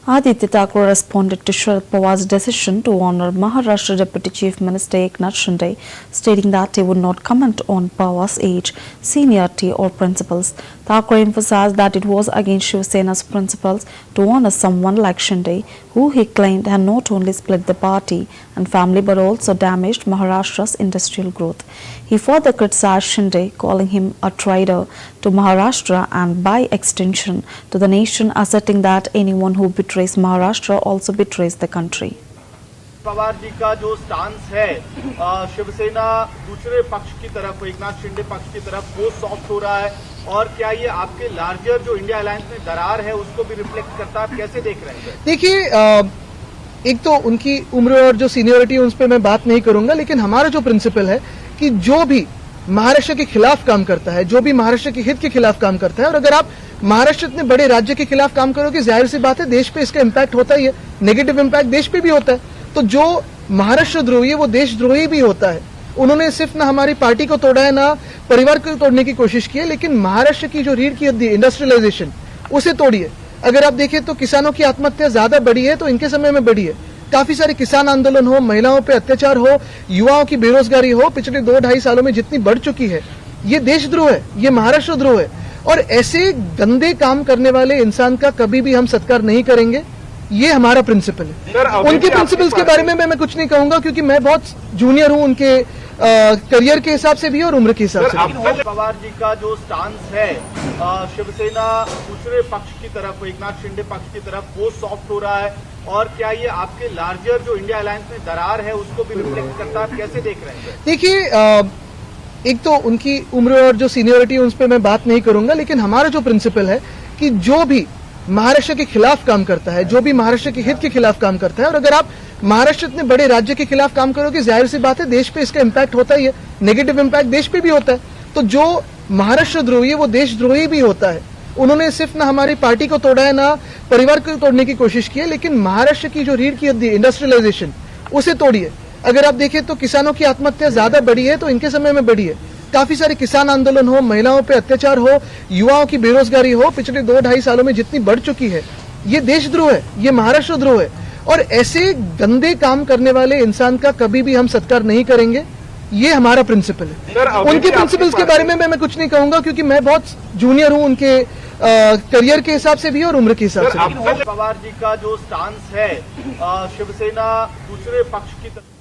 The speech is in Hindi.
Aditya Thakur responded to Sharad Pawar's decision to honor Maharashtra Deputy Chief Minister Eknath Shinde, stating that he would not comment on Pawar's age, seniority or principles. Thakur emphasized that it was against Shiv Sena's principles to honor someone like Shinde, who he claimed had not only split the party and family but also damaged Maharashtra's industrial growth. He further criticized Shinde, calling him a traitor to Maharashtra and by extension to the nation, asserting that anyone who betrays Maharashtra also betrays the country. Pawar ji का जो स्टांस है शिवसेना दूसरे पक्ष की तरफ, एकनाथ शिंदे पक्ष की तरफ, वो सॉफ्ट हो रहा है और क्या ये आपके लार्जर जो इंडिया अलायंस में दरार है उसको भी रिफ्लेक्ट करता है? आप कैसे देख रहे हैं? देखिए, एक तो उनकी उम्र और जो सीनियरिटी उस पर मैं बात नहीं करूंगा, लेकिन हमारा जो प्रिंसिपल है कि जो भी महाराष्ट्र के खिलाफ काम करता है, जो भी महाराष्ट्र के हित के खिलाफ काम करता है, और अगर आप महाराष्ट्र इतने बड़े राज्य के खिलाफ काम करोगे, जाहिर सी बात है देश पे इसका इम्पैक्ट होता ही है, नेगेटिव इम्पैक्ट देश पे भी होता है। तो जो महाराष्ट्र द्रोही है वो देशद्रोही भी होता है। उन्होंने सिर्फ ना हमारी पार्टी को तोड़ा है, ना परिवार को तोड़ने की कोशिश की है, लेकिन महाराष्ट्र की जो रीढ़ की हड्डी इंडस्ट्रियलाइजेशन उसे तोड़ी है। अगर आप देखें तो किसानों की आत्महत्या ज्यादा बढ़ी है तो इनके समय में बढ़ी है। काफी सारे किसान आंदोलन हो, महिलाओं पे अत्याचार हो, युवाओं की बेरोजगारी हो, पिछले 2-2.5 सालों में जितनी बढ़ चुकी है, ये देशद्रोह है, ये महाराष्ट्र द्रोह है। और ऐसे गंदे काम करने वाले इंसान का कभी भी हम सत्कार नहीं करेंगे, ये हमारा प्रिंसिपल है। उनके प्रिंसिपल्स के बारे में मैं कुछ नहीं कहूंगा, क्योंकि मैं बहुत जूनियर हूं उनके करियर के हिसाब से भी और उम्र के हिसाब से भी। पवार जी का जो स्टांस है शिवसेना दूसरे पक्ष की तरफ, एकनाथ शिंदे पक्ष की तरफ, वो सॉफ्ट हो रहा है और क्या ये आपके लार्जर जो इंडिया अलायंस में दरार है उसको भी रिफ्लेक्ट करता है? आप कैसे देख रहे हैं? देखिए, एक तो उनकी उम्र और जो सीनियरिटी उस पर मैं बात नहीं करूंगा, लेकिन हमारा जो प्रिंसिपल है कि जो भी महाराष्ट्र के खिलाफ काम करता है, जो भी महाराष्ट्र के हित के खिलाफ काम करता है, और अगर आप महाराष्ट्र इतने बड़े राज्य के खिलाफ काम करोगे, जाहिर सी बात है देश पे इसका इम्पैक्ट होता ही है, नेगेटिव इम्पैक्ट देश पे भी होता है। तो जो महाराष्ट्र द्रोही है वो देशद्रोही भी होता है। उन्होंने सिर्फ ना हमारी पार्टी को तोड़ा है, ना परिवार को तोड़ने की कोशिश की है, लेकिन महाराष्ट्र की जो रीढ़ की हड्डी इंडस्ट्रियलाइजेशन उसे तोड़ी है। अगर आप देखें तो किसानों की आत्महत्या ज्यादा बढ़ी है तो इनके समय में बढ़ी है। काफी सारे किसान आंदोलन हो, महिलाओं पे अत्याचार हो, युवाओं की बेरोजगारी हो, पिछले 2-2.5 सालों में जितनी बढ़ चुकी है, ये देशद्रोह है, ये महाराष्ट्र द्रोह है। और ऐसे गंदे काम करने वाले इंसान का कभी भी हम सत्कार नहीं करेंगे, ये हमारा प्रिंसिपल है। उनके प्रिंसिपल्स के बारे में मैं कुछ नहीं कहूंगा, क्योंकि मैं बहुत जूनियर हूं उनके करियर के हिसाब से भी और उम्र के हिसाब से भी। पवार जी का जो स्टांस है शिवसेना दूसरे पक्ष की तरफ